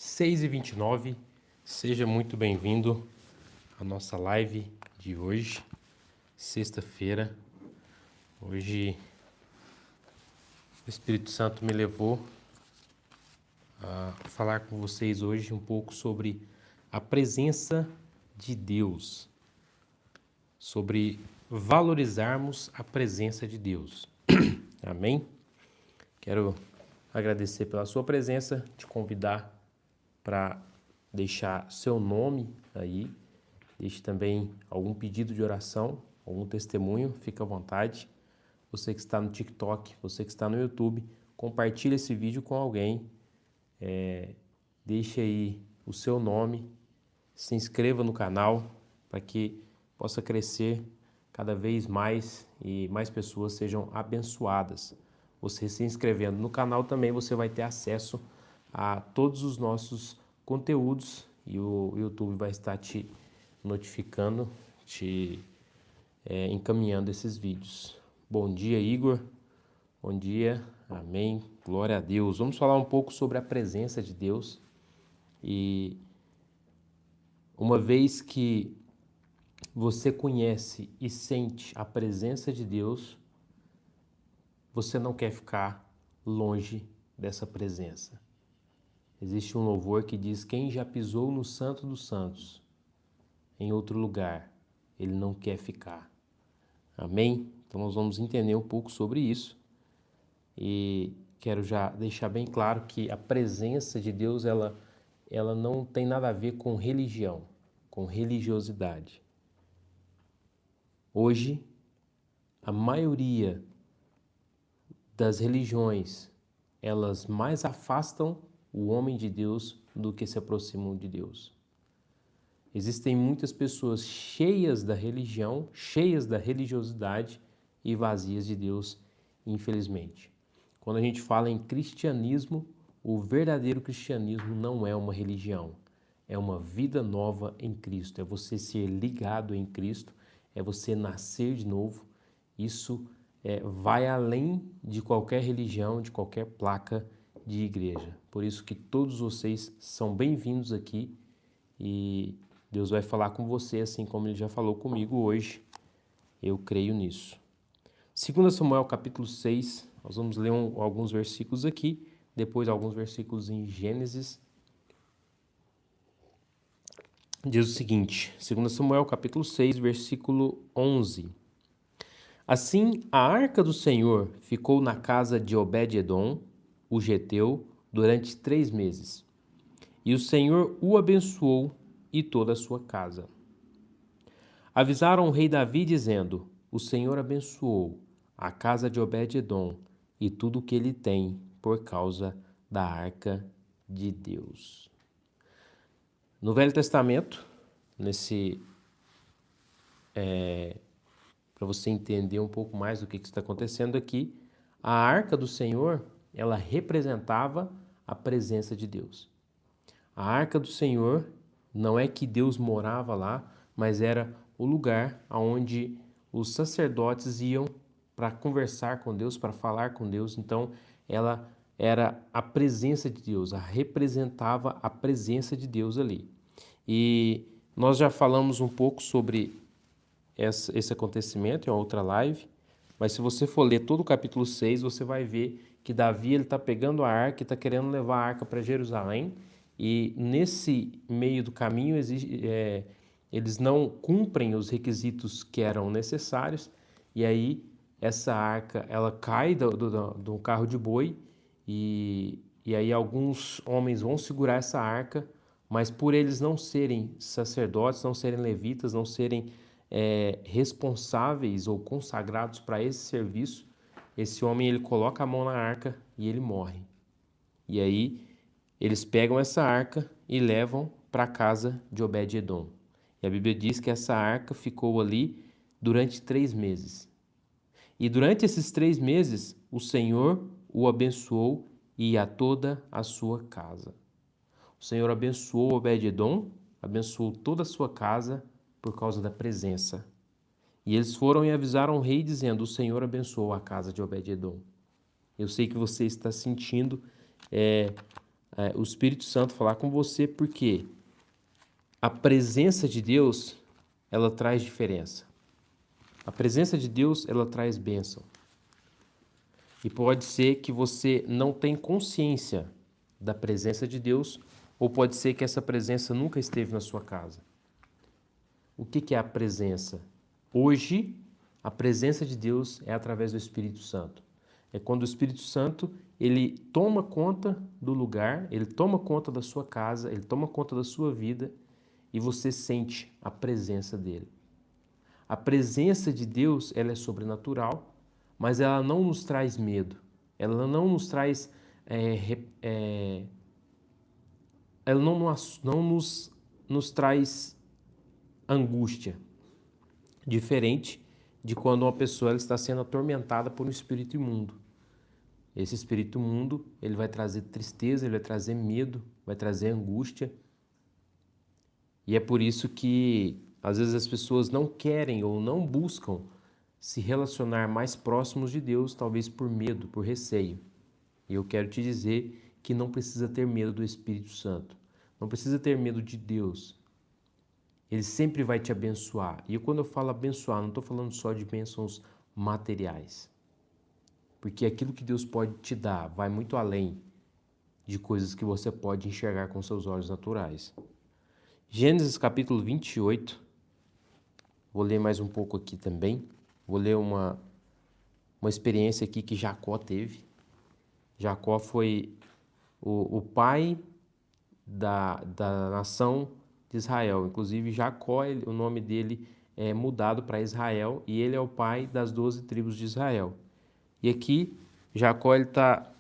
6h29, seja muito bem-vindo à nossa live de hoje, sexta-feira. Hoje o Espírito Santo me levou a falar com vocês hoje um pouco sobre a presença de Deus, sobre valorizarmos a presença de Deus. Amém? Quero agradecer pela sua presença, te convidar para deixar seu nome aí, deixe também algum pedido de oração, algum testemunho, fica à vontade. Você que está no TikTok, você que está no YouTube, compartilhe esse vídeo com alguém, deixe aí o seu nome, se inscreva no canal para que possa crescer cada vez mais e mais pessoas sejam abençoadas. Você se inscrevendo no canal também você vai ter acesso a todos os nossos conteúdos e o YouTube vai estar te notificando, te encaminhando esses vídeos. Bom dia, Igor. Bom dia. Amém. Glória a Deus. Vamos falar um pouco sobre a presença de Deus. E uma vez que você conhece e sente a presença de Deus, você não quer ficar longe dessa presença. Existe um louvor que diz: quem já pisou no Santo dos Santos, em outro lugar, ele não quer ficar. Amém? Então nós vamos entender um pouco sobre isso. E quero já deixar bem claro que a presença de Deus, ela não tem nada a ver com religião, com religiosidade. Hoje, a maioria das religiões, elas mais afastam o homem de Deus do que se aproximam de Deus. Existem muitas pessoas cheias da religião, cheias da religiosidade e vazias de Deus, infelizmente. Quando a gente fala em cristianismo, o verdadeiro cristianismo não é uma religião, é uma vida nova em Cristo, é você ser ligado em Cristo, é você nascer de novo. Isso vai além de qualquer religião, de qualquer placa de igreja. Por isso que todos vocês são bem-vindos aqui e Deus vai falar com você assim como Ele já falou comigo hoje. Eu creio nisso. 2 Samuel capítulo 6, nós vamos ler alguns versículos aqui, depois alguns versículos em Gênesis. Diz o seguinte, 2 Samuel capítulo 6, versículo 11. Assim, a arca do Senhor ficou na casa de Obed-edom, o geteu, durante 3 meses. E o Senhor o abençoou e toda a sua casa. Avisaram o rei Davi, dizendo: o Senhor abençoou a casa de Obed-edom e tudo o que ele tem por causa da arca de Deus. No Velho Testamento, para você entender um pouco mais do que está acontecendo aqui, a arca do Senhor, ela representava a presença de Deus. A arca do Senhor não é que Deus morava lá, mas era o lugar onde os sacerdotes iam para conversar com Deus, para falar com Deus. Então, ela era a presença de Deus, ela representava a presença de Deus ali. E nós já falamos um pouco sobre esse acontecimento em outra live, mas se você for ler todo o capítulo 6, você vai ver que Davi está pegando a arca e está querendo levar a arca para Jerusalém, e nesse meio do caminho eles não cumprem os requisitos que eram necessários, e aí essa arca ela cai do carro de boi, e aí alguns homens vão segurar essa arca, mas por eles não serem sacerdotes, não serem levitas, não serem responsáveis ou consagrados para esse serviço, esse homem ele coloca a mão na arca e ele morre. E aí eles pegam essa arca e levam para a casa de Obed-edom. E a Bíblia diz que essa arca ficou ali durante 3 meses. E durante esses 3 meses, o Senhor o abençoou e a toda a sua casa. O Senhor abençoou Obed-edom, abençoou toda a sua casa por causa da presença. E eles foram e avisaram o rei, dizendo: o Senhor abençoou a casa de Obed-edom. Eu sei que você está sentindo o Espírito Santo falar com você, porque a presença de Deus, ela traz diferença. A presença de Deus, ela traz bênção. E pode ser que você não tenha consciência da presença de Deus, ou pode ser que essa presença nunca esteve na sua casa. O que é a presença? Hoje, a presença de Deus é através do Espírito Santo. É quando o Espírito Santo, ele toma conta do lugar, ele toma conta da sua casa, ele toma conta da sua vida e você sente a presença dele. A presença de Deus, ela é sobrenatural, mas ela não nos traz medo. Ela não nos traz... ela não nos traz angústia. Diferente de quando uma pessoa ela está sendo atormentada por um espírito imundo. Esse espírito imundo, ele vai trazer tristeza, ele vai trazer medo, vai trazer angústia. E é por isso que, às vezes, as pessoas não querem ou não buscam se relacionar mais próximos de Deus, talvez por medo, por receio. E eu quero te dizer que não precisa ter medo do Espírito Santo. Não precisa ter medo de Deus. Ele sempre vai te abençoar. E quando eu falo abençoar, não estou falando só de bênçãos materiais. Porque aquilo que Deus pode te dar vai muito além de coisas que você pode enxergar com seus olhos naturais. Gênesis capítulo 28. Vou ler mais um pouco aqui também. Vou ler uma experiência aqui que Jacó teve. Jacó foi o pai da nação de Israel. Inclusive, Jacó, o nome dele é mudado para Israel e ele é o pai das 12 tribos de Israel. E aqui, Jacó está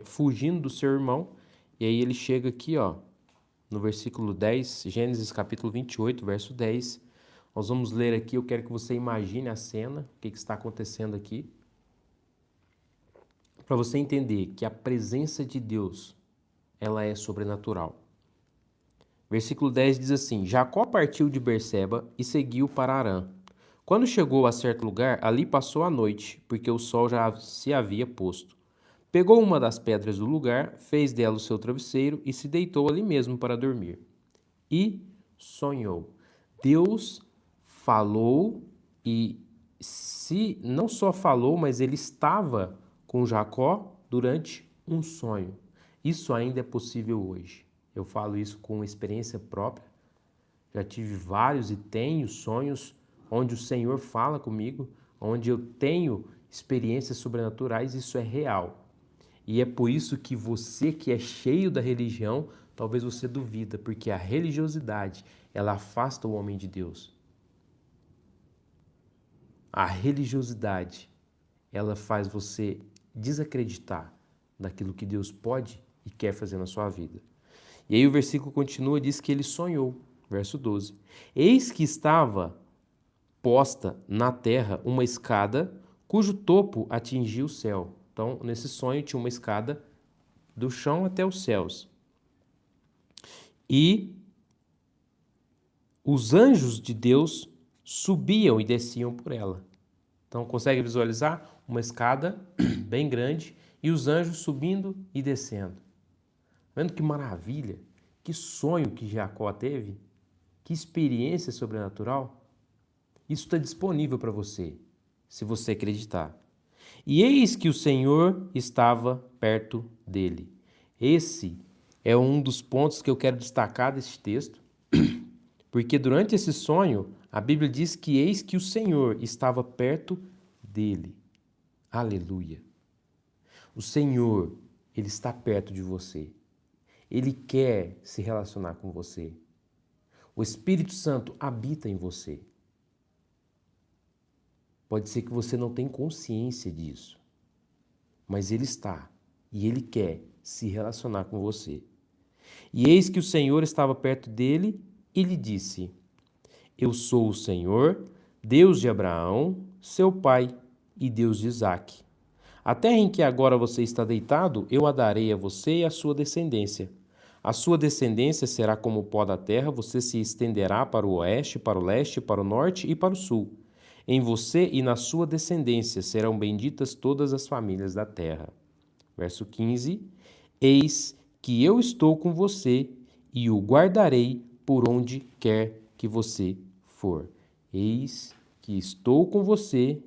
fugindo do seu irmão e aí ele chega aqui, ó, no versículo 10, Gênesis capítulo 28, verso 10. Nós vamos ler aqui, eu quero que você imagine a cena, o que está acontecendo aqui, para você entender que a presença de Deus, ela é sobrenatural. Versículo 10 diz assim: Jacó partiu de Berseba e seguiu para Harã. Quando chegou a certo lugar, ali passou a noite, porque o sol já se havia posto. Pegou uma das pedras do lugar, fez dela o seu travesseiro e se deitou ali mesmo para dormir. E sonhou. Deus falou e não só falou, mas ele estava com Jacó durante um sonho. Isso ainda é possível hoje. Eu falo isso com experiência própria. Já tive vários e tenho sonhos onde o Senhor fala comigo, onde eu tenho experiências sobrenaturais, isso é real. E é por isso que você que é cheio da religião, talvez você duvida, porque a religiosidade, ela afasta o homem de Deus. A religiosidade, ela faz você desacreditar daquilo que Deus pode e quer fazer na sua vida. E aí o versículo continua, diz que ele sonhou, verso 12. Eis que estava posta na terra uma escada cujo topo atingia o céu. Então, nesse sonho tinha uma escada do chão até os céus. E os anjos de Deus subiam e desciam por ela. Então, consegue visualizar uma escada bem grande e os anjos subindo e descendo. Vendo que maravilha, que sonho que Jacó teve, que experiência sobrenatural. Isso está disponível para você, se você acreditar. E eis que o Senhor estava perto dele. Esse é um dos pontos que eu quero destacar desse texto, porque durante esse sonho, a Bíblia diz que eis que o Senhor estava perto dele. Aleluia. O Senhor, ele está perto de você. Ele quer se relacionar com você. O Espírito Santo habita em você. Pode ser que você não tenha consciência disso, mas ele está e ele quer se relacionar com você. E eis que o Senhor estava perto dele e lhe disse: Eu sou o Senhor, Deus de Abraão, seu pai, e Deus de Isaque. A terra em que agora você está deitado, eu a darei a você e à sua descendência. A sua descendência será como o pó da terra, você se estenderá para o oeste, para o leste, para o norte e para o sul. Em você e na sua descendência serão benditas todas as famílias da terra. Verso 15. Eis que eu estou com você e o guardarei por onde quer que você for. Eis que estou com você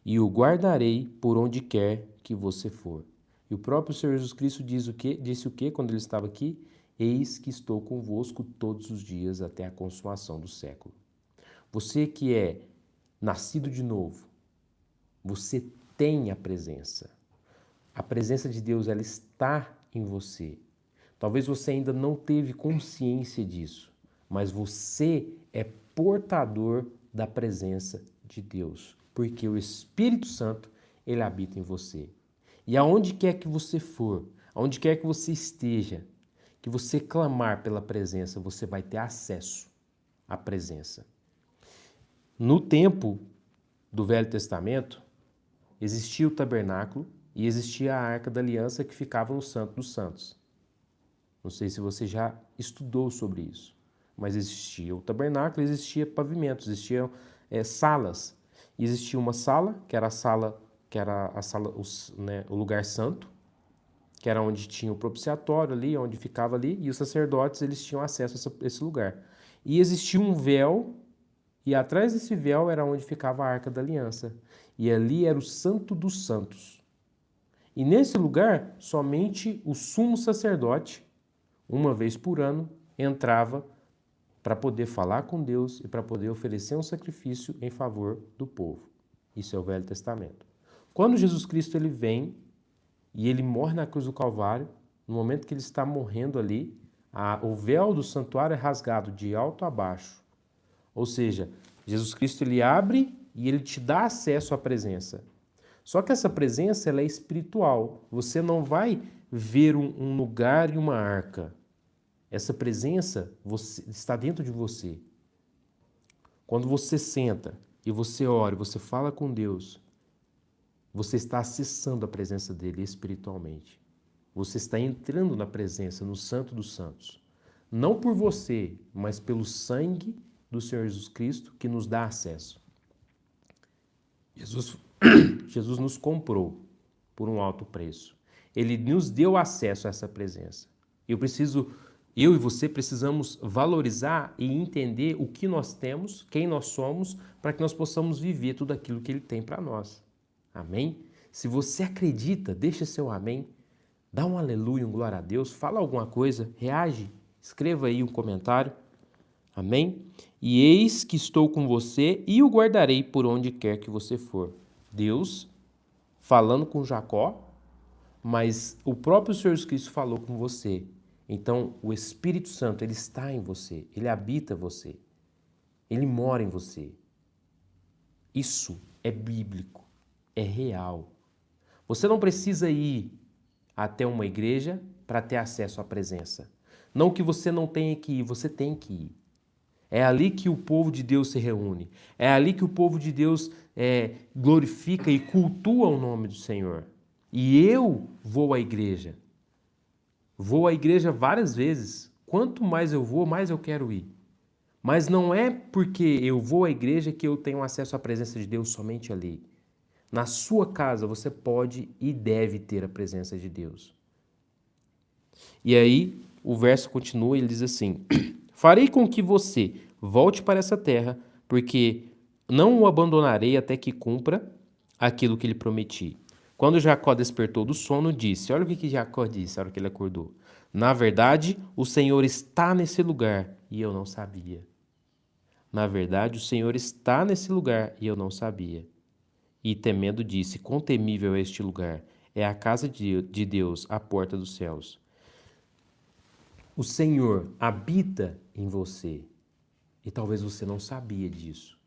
e o guardarei por onde quer que você for. E o próprio Senhor Jesus Cristo disse o quê quando ele estava aqui? Eis que estou convosco todos os dias até a consumação do século. Você que é nascido de novo, você tem a presença. A presença de Deus, ela está em você. Talvez você ainda não teve consciência disso, mas você é portador da presença de Deus, porque o Espírito Santo, ele habita em você. E aonde quer que você for, aonde quer que você esteja, que você clamar pela presença, você vai ter acesso à presença. No tempo do Velho Testamento, existia o tabernáculo e existia a Arca da Aliança que ficava no Santo dos Santos. Não sei se você já estudou sobre isso, mas existia o tabernáculo, existia pavimentos, existiam salas. E existia uma sala, que era o lugar santo, que era onde tinha o propiciatório ali, onde ficava ali, e os sacerdotes eles tinham acesso a esse lugar. E existia um véu, e atrás desse véu era onde ficava a Arca da Aliança. E ali era o Santo dos Santos. E nesse lugar, somente o sumo sacerdote, uma vez por ano, entrava para poder falar com Deus e para poder oferecer um sacrifício em favor do povo. Isso é o Velho Testamento. Quando Jesus Cristo ele vem e ele morre na cruz do Calvário, no momento que ele está morrendo ali, o véu do santuário é rasgado de alto a baixo. Ou seja, Jesus Cristo ele abre e ele te dá acesso à presença. Só que essa presença ela é espiritual. Você não vai ver um lugar e uma arca. Essa presença está dentro de você. Quando você senta e você ora, e você fala com Deus, você está acessando a presença dele espiritualmente. Você está entrando na presença, no Santo dos Santos. Não por você, mas pelo sangue do Senhor Jesus Cristo que nos dá acesso. Jesus nos comprou por um alto preço. Ele nos deu acesso a essa presença. Eu e você precisamos valorizar e entender o que nós temos, quem nós somos, para que nós possamos viver tudo aquilo que Ele tem para nós. Amém? Se você acredita, deixa seu amém, dá um aleluia, um glória a Deus, fala alguma coisa, reage, escreva aí um comentário. Amém? E eis que estou com você e o guardarei por onde quer que você for. Deus falando com Jacó, mas o próprio Senhor Jesus Cristo falou com você. Então, o Espírito Santo, ele está em você, ele habita você, ele mora em você. Isso é bíblico, é real. Você não precisa ir até uma igreja para ter acesso à presença. Não que você não tenha que ir, você tem que ir. É ali que o povo de Deus se reúne. É ali que o povo de Deus glorifica e cultua o nome do Senhor. E eu vou à igreja. Vou à igreja várias vezes. Quanto mais eu vou, mais eu quero ir. Mas não é porque eu vou à igreja que eu tenho acesso à presença de Deus somente ali. Na sua casa você pode e deve ter a presença de Deus. E aí o verso continua e ele diz assim: farei com que você volte para essa terra, porque não o abandonarei até que cumpra aquilo que lhe prometi. Quando Jacó despertou do sono, disse, olha o que Jacó disse na hora que ele acordou. Na verdade, o Senhor está nesse lugar e eu não sabia. Na verdade, o Senhor está nesse lugar e eu não sabia. E temendo disse, quão temível é este lugar? É a casa de Deus, a porta dos céus. O Senhor habita em você e talvez você não sabia disso.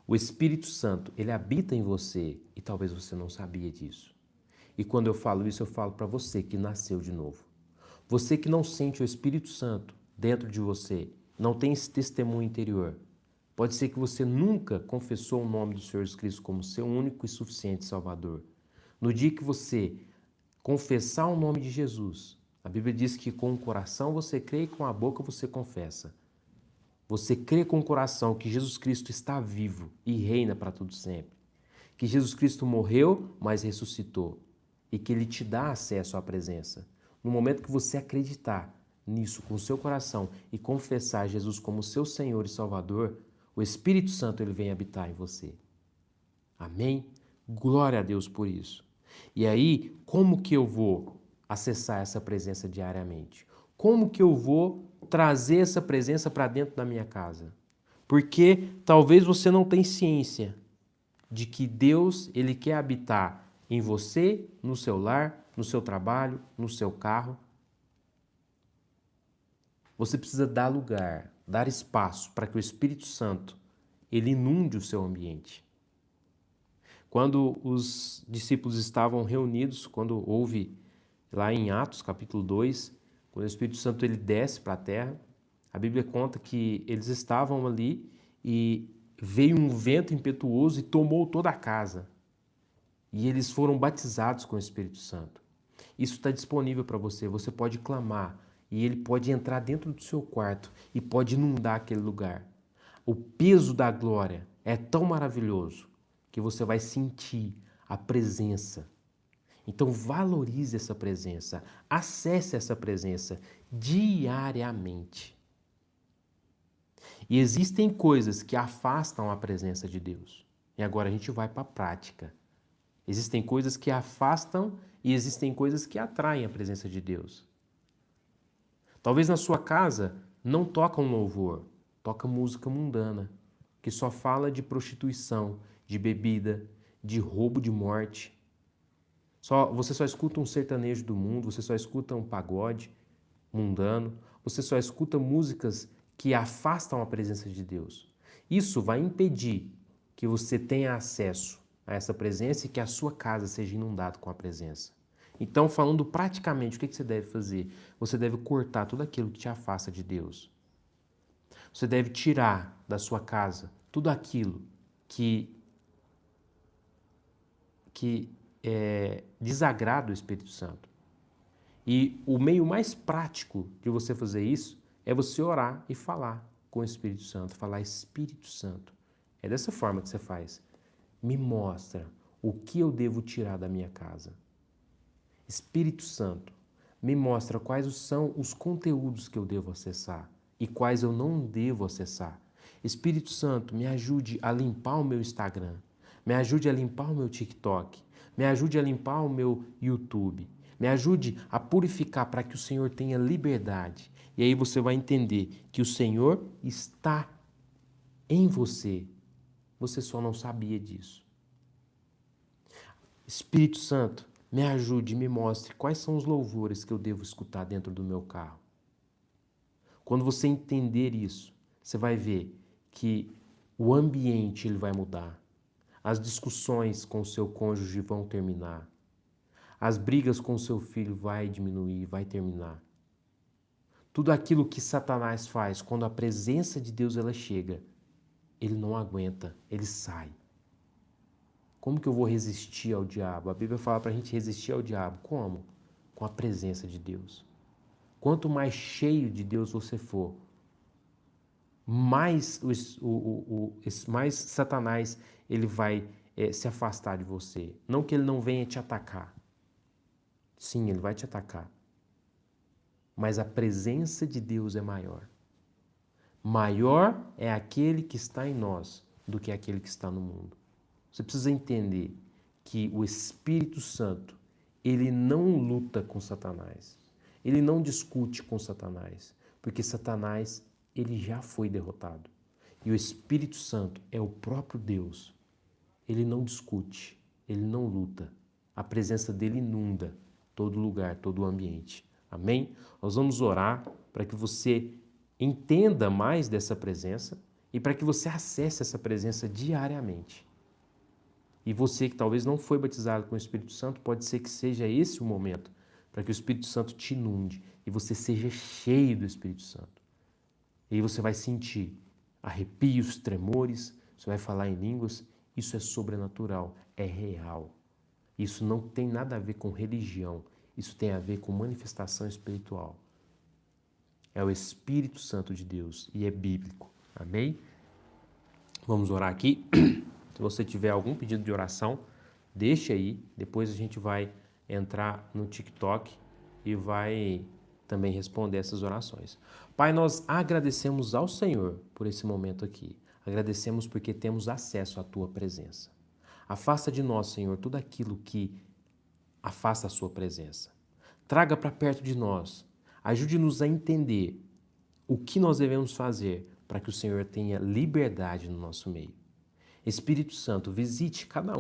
O Espírito Santo, ele habita em você e talvez você não sabia disso. E quando eu falo isso, eu falo para você que nasceu de novo. Você que não sente o Espírito Santo dentro de você, não tem esse testemunho interior. Pode ser que você nunca confessou o nome do Senhor Jesus Cristo como seu único e suficiente Salvador. No dia que você confessar o nome de Jesus, a Bíblia diz que com o coração você crê e com a boca você confessa. Você crê com o coração que Jesus Cristo está vivo e reina para todo sempre. Que Jesus Cristo morreu, mas ressuscitou. E que Ele te dá acesso à presença. no momento que você acreditar nisso com o seu coração e confessar Jesus como seu Senhor e Salvador, o Espírito Santo ele vem habitar em você. Amém? Glória a Deus por isso. E aí, como que eu vou acessar essa presença diariamente? Como que eu vou trazer essa presença para dentro da minha casa? Porque talvez você não tenha ciência de que Deus ele quer habitar em você, no seu lar, no seu trabalho, no seu carro. Você precisa dar lugar, dar espaço para que o Espírito Santo ele inunde o seu ambiente. Quando os discípulos estavam reunidos, quando houve lá em Atos capítulo 2, quando o Espírito Santo ele desce para a terra, a Bíblia conta que eles estavam ali e veio um vento impetuoso e tomou toda a casa. E eles foram batizados com o Espírito Santo. Isso está disponível para você, você pode clamar e ele pode entrar dentro do seu quarto e pode inundar aquele lugar. O peso da glória é tão maravilhoso que você vai sentir a presença. Então valorize essa presença, acesse essa presença diariamente. E existem coisas que afastam a presença de Deus. E agora a gente vai para a prática. Existem coisas que afastam e existem coisas que atraem a presença de Deus. Talvez na sua casa não toca um louvor, toca música mundana, que só fala de prostituição, de bebida, de roubo de morte. Você só escuta um sertanejo do mundo, você só escuta um pagode mundano, você só escuta músicas que afastam a presença de Deus. Isso vai impedir que você tenha acesso a essa presença e que a sua casa seja inundada com a presença. Então, falando praticamente, o que você deve fazer? Você deve cortar tudo aquilo que te afasta de Deus. Você deve tirar da sua casa tudo aquilo que desagrada o Espírito Santo. E o meio mais prático de você fazer isso é você orar e falar com o Espírito Santo, falar Espírito Santo. É dessa forma que você faz. Me mostra o que eu devo tirar da minha casa. Espírito Santo, me mostra quais são os conteúdos que eu devo acessar e quais eu não devo acessar. Espírito Santo, me ajude a limpar o meu Instagram, me ajude a limpar o meu TikTok, me ajude a limpar o meu YouTube, me ajude a purificar para que o Senhor tenha liberdade. E aí você vai entender que o Senhor está em você. Você só não sabia disso. Espírito Santo, me ajude, me mostre quais são os louvores que eu devo escutar dentro do meu carro. Quando você entender isso, você vai ver que o ambiente ele vai mudar. As discussões com o seu cônjuge vão terminar. As brigas com o seu filho vai diminuir, vai terminar. Tudo aquilo que Satanás faz, quando a presença de Deus ela chega, ele não aguenta, ele sai. Como que eu vou resistir ao diabo? A Bíblia fala para a gente resistir ao diabo. Como? Com a presença de Deus. Quanto mais cheio de Deus você for, mais Satanás ele vai se afastar de você. Não que ele não venha te atacar. Sim, ele vai te atacar. Mas a presença de Deus é maior. Maior é aquele que está em nós do que aquele que está no mundo. Você precisa entender que o Espírito Santo, ele não luta com Satanás. Ele não discute com Satanás, porque Satanás, ele já foi derrotado. E o Espírito Santo é o próprio Deus. Ele não discute, ele não luta. A presença dele inunda todo lugar, todo o ambiente. Amém? Nós vamos orar para que você entenda mais dessa presença e para que você acesse essa presença diariamente. E você que talvez não foi batizado com o Espírito Santo, pode ser que seja esse o momento para que o Espírito Santo te inunde e você seja cheio do Espírito Santo. E aí você vai sentir arrepios, tremores, você vai falar em línguas, isso é sobrenatural, é real. Isso não tem nada a ver com religião, isso tem a ver com manifestação espiritual. É o Espírito Santo de Deus e é bíblico. Amém? Vamos orar aqui. Se você tiver algum pedido de oração, deixa aí. Depois a gente vai entrar no TikTok e vai também responder essas orações. Pai, nós agradecemos ao Senhor por esse momento aqui. Agradecemos porque temos acesso à Tua presença. Afasta de nós, Senhor, tudo aquilo que afasta a Sua presença. Traga para perto de nós. Ajude-nos a entender o que nós devemos fazer para que o Senhor tenha liberdade no nosso meio. Espírito Santo, visite cada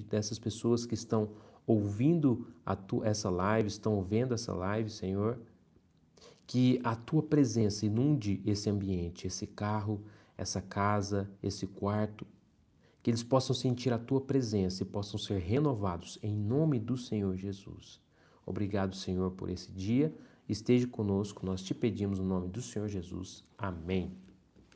dessas pessoas que estão ouvindo essa live, estão vendo essa live, Senhor. Que a Tua presença inunde esse ambiente, esse carro, essa casa, esse quarto. Que eles possam sentir a Tua presença e possam ser renovados em nome do Senhor Jesus. Obrigado, Senhor, por esse dia. Esteja conosco, nós te pedimos no nome do Senhor Jesus. Amém.